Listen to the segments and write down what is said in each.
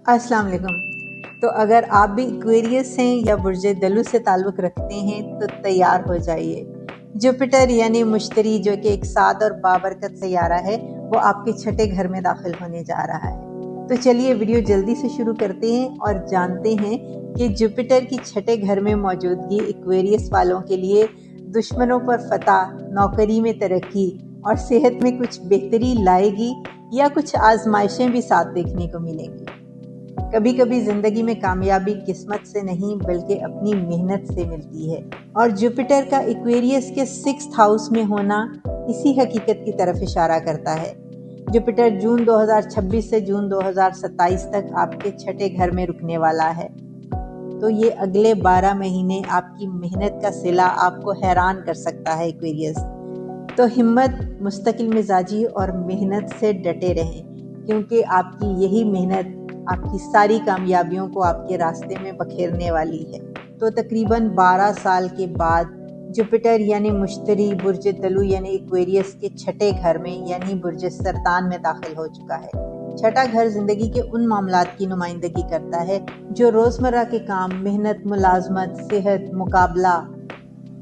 अस्सलाम वालेकुम। तो अगर आप भी एक्वेरियस हैं या बुर्ज दलु से ताल्लुक़ रखते हैं तो तैयार हो जाइए। जुपिटर यानी मुश्तरी जो कि एक साद और बाबरकत सैयारा है, वो आपके छठे घर में दाखिल होने जा रहा है। तो चलिए वीडियो जल्दी से शुरू करते हैं और जानते हैं कि जुपिटर की छठे घर में मौजूदगी एक्वेरियस वालों के लिए दुश्मनों पर फतह, नौकरी में तरक्की और सेहत में कुछ बेहतरी लाएगी या कुछ आजमाइशें भी साथ देखने को मिलेंगी। कभी कभी जिंदगी में कामयाबी किस्मत से नहीं बल्कि अपनी मेहनत से मिलती है, और जुपिटर का एक्वेरियस के 6th हाउस में होना इसी हकीकत की तरफ इशारा करता है। जुपिटर जून 2026 से जून 2027 तक आपके छठे घर में रुकने वाला है। तो ये अगले 12 महीने आपकी मेहनत का सिला आपको हैरान कर सकता है एक्वेरियस। तो हिम्मत, मुस्तकिल मिजाजी और मेहनत से डटे रहें, क्योंकि आपकी यही मेहनत आपकी सारी कामयाबियों को आपके रास्ते में बखेरने वाली है। तो तकरीबन 12 साल के बाद जुपिटर यानी मुश्तरी बुर्ज दलु यानी एक्वेरियस के छठे घर में यानी बुर्ज सरतान में दाखिल हो चुका है। छठा घर जिंदगी के उन मामलात की नुमाइंदगी करता है जो रोजमर्रा के काम, मेहनत, मुलाजमत, सेहत, मुकाबला,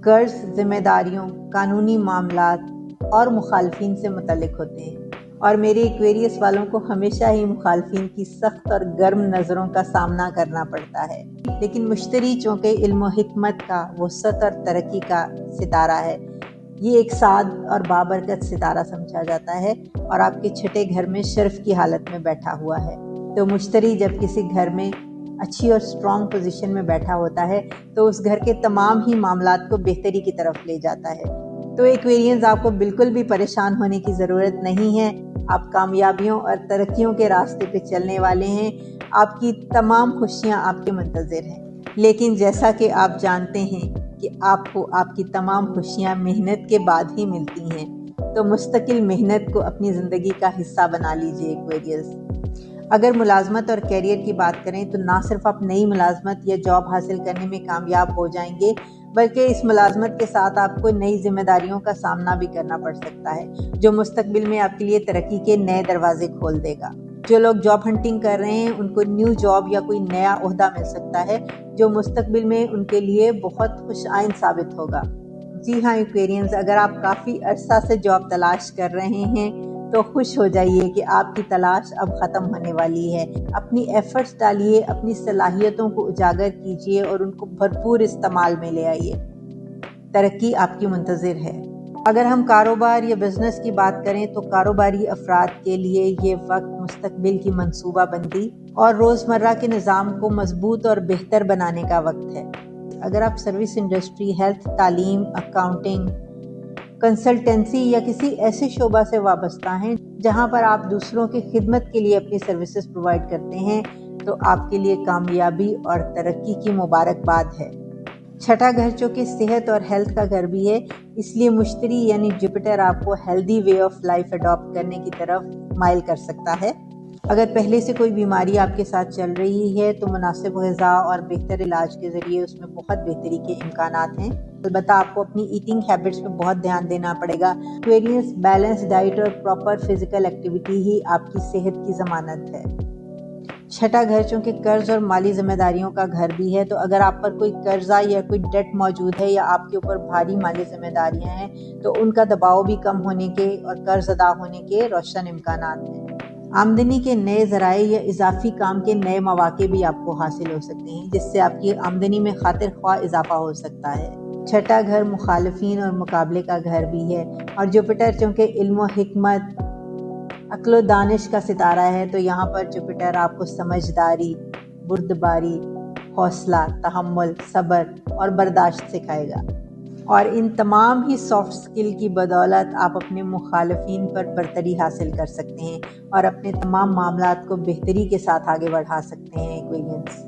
कर्ज, जिम्मेदारियों, कानूनी मामलात और मुखालफिन से मुतल्लिक होते हैं। और मेरे एक्वेरियस वालों को हमेशा ही मुखालफिन की सख्त और गर्म नज़रों का सामना करना पड़ता है, लेकिन मुश्तरी चूँकि इल्म हिकमत का, वसअत और तरक्की का सितारा है, ये एक साद और बाबरकत सितारा समझा जाता है और आपके छठे घर में शर्फ की हालत में बैठा हुआ है। तो मुश्तरी जब किसी घर में अच्छी और स्ट्रॉन्ग पोजीशन में बैठा होता है तो उस घर के तमाम ही मामलात को बेहतरी की तरफ ले जाता है। तो एक्वेरियंस, आपको बिल्कुल भी परेशान होने की ज़रूरत नहीं है। आप कामयाबियों और तरक्कियों के रास्ते पे चलने वाले हैं। आपकी तमाम खुशियां आपके मुंतज़िर हैं। लेकिन जैसा कि आप जानते हैं कि आपको आपकी तमाम खुशियां मेहनत के बाद ही मिलती हैं, तो मुस्तकिल मेहनत को अपनी ज़िंदगी का हिस्सा बना लीजिए एक्वेरियस। अगर मुलाजमत और कैरियर की बात करें तो ना सिर्फ आप नई मुलाजमत या जॉब हासिल करने में कामयाब हो जाएंगे, बल्कि इस मुलाजमत के साथ आपको नई जिम्मेदारियों का सामना भी करना पड़ सकता है, जो मुस्तकबिल में आपके लिए तरक्की के नए दरवाजे खोल देगा। जो लोग जॉब हंटिंग कर रहे हैं उनको न्यू जॉब या कोई नया ओहदा मिल सकता है जो मुस्तकबिल में उनके लिए बहुत खुश आइन साबित होगा। जी हाँ एक्वेरियंस, अगर आप काफ़ी अरसा से जॉब तलाश कर रहे हैं तो खुश हो जाइए कि आपकी तलाश अब ख़त्म होने वाली है। अपनी एफर्ट्स डालिए, अपनी सलाहियतों को उजागर कीजिए और उनको भरपूर इस्तेमाल में ले आइए। तरक्की आपकी मुंतज़िर है। अगर हम कारोबार या बिज़नेस की बात करें तो कारोबारी अफराद के लिए ये वक्त मुस्तकबिल की मंसूबा बंदी और रोज़मर्रा के निज़ाम को मजबूत और बेहतर बनाने का वक्त है। अगर आप सर्विस इंडस्ट्री, हेल्थ, तालीम, अकाउंटिंग, कंसल्टेंसी या किसी ऐसे शोबा से वाबस्ता हैं जहां पर आप दूसरों की खिदमत के लिए अपनी सर्विसेज प्रोवाइड करते हैं, तो आपके लिए कामयाबी और तरक्की की मुबारकबाद है। छठा घर जो कि सेहत और हेल्थ का घर भी है, इसलिए मुश्तरी यानी जुपिटर आपको healthy way of life adopt करने की तरफ माइल कर सकता है। अगर पहले से कोई बीमारी आपके साथ चल रही है तो मुनासिब ग़िज़ा और बेहतर इलाज के ज़रिए उसमें बहुत बेहतरी के इम्कानात हैं। अलबत्ता आपको अपनी ईटिंग हैबिट्स पे बहुत ध्यान देना पड़ेगा। एक्वेरियस, बैलेंस डाइट और प्रॉपर फिजिकल एक्टिविटी ही आपकी सेहत की ज़मानत है। छठा घर चूँकि कर्ज और माली जिम्मेदारियों का घर भी है, तो अगर आप पर कोई कर्जा या कोई डेट मौजूद है या आपके ऊपर भारी माली जिम्मेदारियां हैं तो उनका दबाव भी कम होने के और कर्ज अदा होने के रोशन इम्कानात हैं। आमदनी के नए ज़राए या इजाफी काम के नए मौके भी आपको हासिल हो सकते हैं, जिससे आपकी आमदनी में खातिर ख्वाह इजाफा हो सकता है। छठा घर मुखालफिन और मुकाबले का घर भी है, और जुपिटर चूँकि इल्म हिकमत, अक्ल दानिश का सितारा है, तो यहाँ पर जुपिटर आपको समझदारी, बुर्दबारी, हौसला, तहम्मुल, सब्र और बर्दाश्त सिखाएगा। और इन तमाम ही सॉफ्ट स्किल की बदौलत आप अपने मुखालफिन पर बरतरी हासिल कर सकते हैं और अपने तमाम मामलात को बेहतरी के साथ आगे बढ़ा सकते हैं एक्वेरियंस।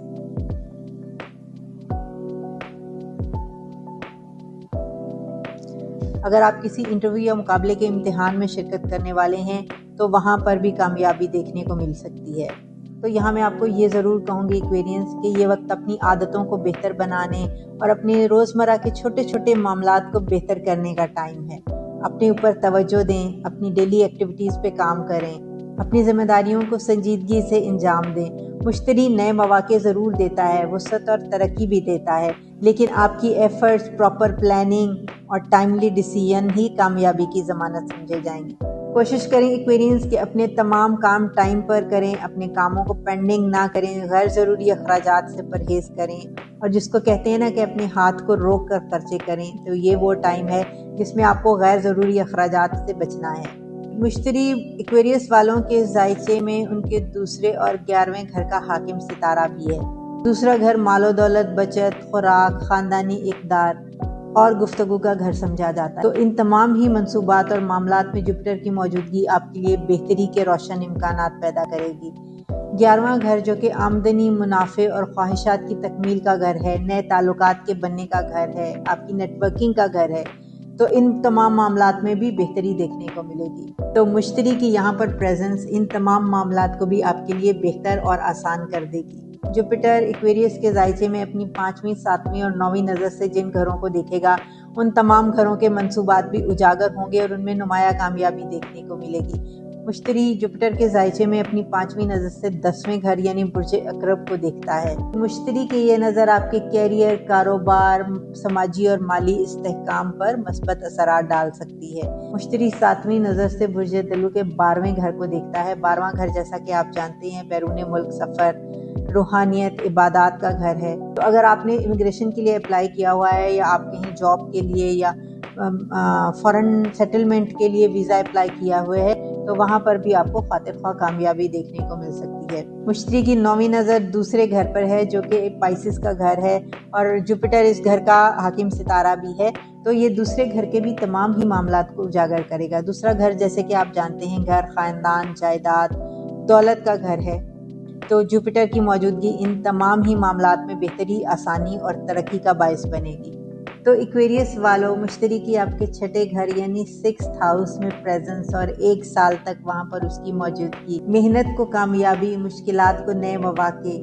अगर आप किसी इंटरव्यू या मुकाबले के इम्तिहान में शिरकत करने वाले हैं तो वहाँ पर भी कामयाबी देखने को मिल सकती है। तो यहाँ मैं आपको ये ज़रूर कहूँगी एक्वेरियंस कि ये वक्त अपनी आदतों को बेहतर बनाने और अपने रोज़मर्रा के छोटे छोटे मामलात को बेहतर करने का टाइम है। अपने ऊपर तवज्जो दें, अपनी डेली एक्टिविटीज़ पे काम करें, अपनी जिम्मेदारियों को संजीदगी से अंजाम दें, مشتری نئے مواقع ضرور دیتا ہے، وسعت اور ترقی بھی دیتا ہے، لیکن آپ کی ایفرٹس، پراپر پلاننگ اور ٹائملی ڈیسیژن ہی کامیابی کی ضمانت سمجھے جائیں گے۔ کوشش کریں ایکویرینس کے اپنے تمام کام ٹائم پر کریں، اپنے کاموں کو پینڈنگ نہ کریں، غیر ضروری اخراجات سے پرہیز کریں، اور جس کو کہتے ہیں نا کہ اپنے ہاتھ کو روک کر خرچے کریں، تو یہ وہ ٹائم ہے جس میں آپ کو غیر ضروری اخراجات سے بچنا ہے۔ مشتری ایکویریس والوں کے ذائقے میں ان کے دوسرے اور 11ویں گھر کا حاکم ستارہ بھی ہے۔ دوسرا گھر مال و دولت، بچت، خوراک، خاندانی اقدار اور گفتگو کا گھر سمجھا جاتا ہے۔ تو ان تمام ہی منصوبات اور معاملات میں جوپیٹر کی موجودگی آپ کے لیے بہتری کے روشن امکانات پیدا کرے گی۔ 11واں گھر جو کہ آمدنی، منافع اور خواہشات کی تکمیل کا گھر ہے، نئے تعلقات کے بننے کا گھر ہے، آپ کی نیٹ ورکنگ کا گھر ہے، تو ان تمام معاملات میں بھی بہتری دیکھنے کو ملے گی۔ تو مشتری کی یہاں پر پریزنس ان تمام معاملات کو بھی آپ کے لیے بہتر اور آسان کر دے گی۔ جوپیٹر ایکویریس کے ذائچے میں اپنی 5ویں، 7ویں اور 9ویں نظر سے جن گھروں کو دیکھے گا، ان تمام گھروں کے منصوبات بھی اجاگر ہوں گے اور ان میں نمایاں کامیابی دیکھنے کو ملے گی۔ مشتری جوپیٹر کے ذائچے میں اپنی 5ویں نظر سے 10ویں گھر یعنی برج عقرب کو دیکھتا ہے۔ مشتری کی یہ نظر آپ کے کیریئر، کاروبار، سماجی اور مالی استحکام پر مثبت اثرات ڈال سکتی ہے۔ مشتری 7ویں نظر سے برج دلو کے 12ویں گھر کو دیکھتا ہے۔ 12واں گھر جیسا کہ آپ جانتے ہیں بیرون ملک سفر، روحانیت، عبادات کا گھر ہے۔ تو اگر آپ نے امیگریشن کے لیے اپلائی کیا ہوا ہے، یا آپ کہیں جاب کے لیے یا فارن سیٹلمنٹ کے لیے ویزا اپلائی کیا ہوا ہے، تو وہاں پر بھی آپ کو خاطر خواہ کامیابی دیکھنے کو مل سکتی ہے۔ مشتری کی 9ویں نظر دوسرے گھر پر ہے جو کہ پائسس کا گھر ہے، اور جوپیٹر اس گھر کا حاکم ستارہ بھی ہے، تو یہ دوسرے گھر کے بھی تمام ہی معاملات کو اجاگر کرے گا۔ دوسرا گھر جیسے کہ آپ جانتے ہیں گھر، خاندان، جائیداد، دولت کا گھر ہے، تو جوپیٹر کی موجودگی ان تمام ہی معاملات میں بہتری، آسانی اور ترقی کا باعث بنے گی۔ تو ایکویریس والو، مشتری کی آپ کے 6ٹھے گھر یعنی 6th ہاؤس میں پریزنس اور 1 سال تک وہاں پر اس کی موجودگی محنت کو کامیابی، مشکلات کو نئے مواقع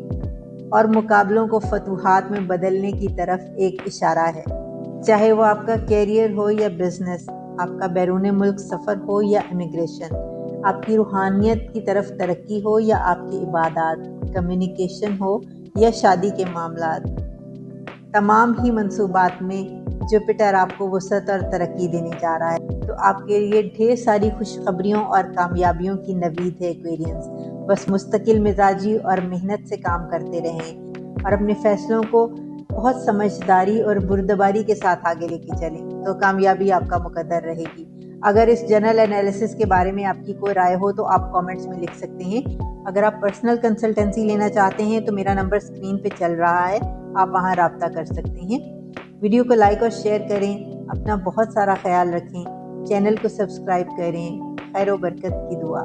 اور مقابلوں کو فتوحات میں بدلنے کی طرف ایک اشارہ ہے۔ چاہے وہ آپ کا کیریئر ہو یا بزنس، آپ کا بیرون ملک سفر ہو یا امیگریشن، آپ کی روحانیت کی طرف ترقی ہو یا آپ کی عبادات، کمیونیکیشن ہو یا شادی کے معاملات، تمام ہی منصوبات میں جوپیٹر آپ کو وسعت اور ترقی دینے جا رہا ہے۔ تو آپ کے لیے ڈھیر ساری خوشخبریوں اور کامیابیوں کی نوید ہے ایکویرینس۔ بس مستقل مزاجی اور محنت سے کام کرتے رہیں اور اپنے فیصلوں کو بہت سمجھداری اور بردباری کے ساتھ آگے لے کے چلیں، تو کامیابی آپ کا مقدر رہے گی۔ اگر اس جنرل انالیسس کے بارے میں آپ کی کوئی رائے ہو تو آپ کامنٹس میں لکھ سکتے ہیں۔ اگر آپ پرسنل کنسلٹنسی لینا چاہتے ہیں تو میرا نمبر اسکرین پہ چل رہا ہے، آپ وہاں رابطہ کر سکتے ہیں۔ ویڈیو کو لائک اور شیئر کریں، اپنا بہت سارا خیال رکھیں، چینل کو سبسکرائب کریں۔ خیر و برکت کی دعا۔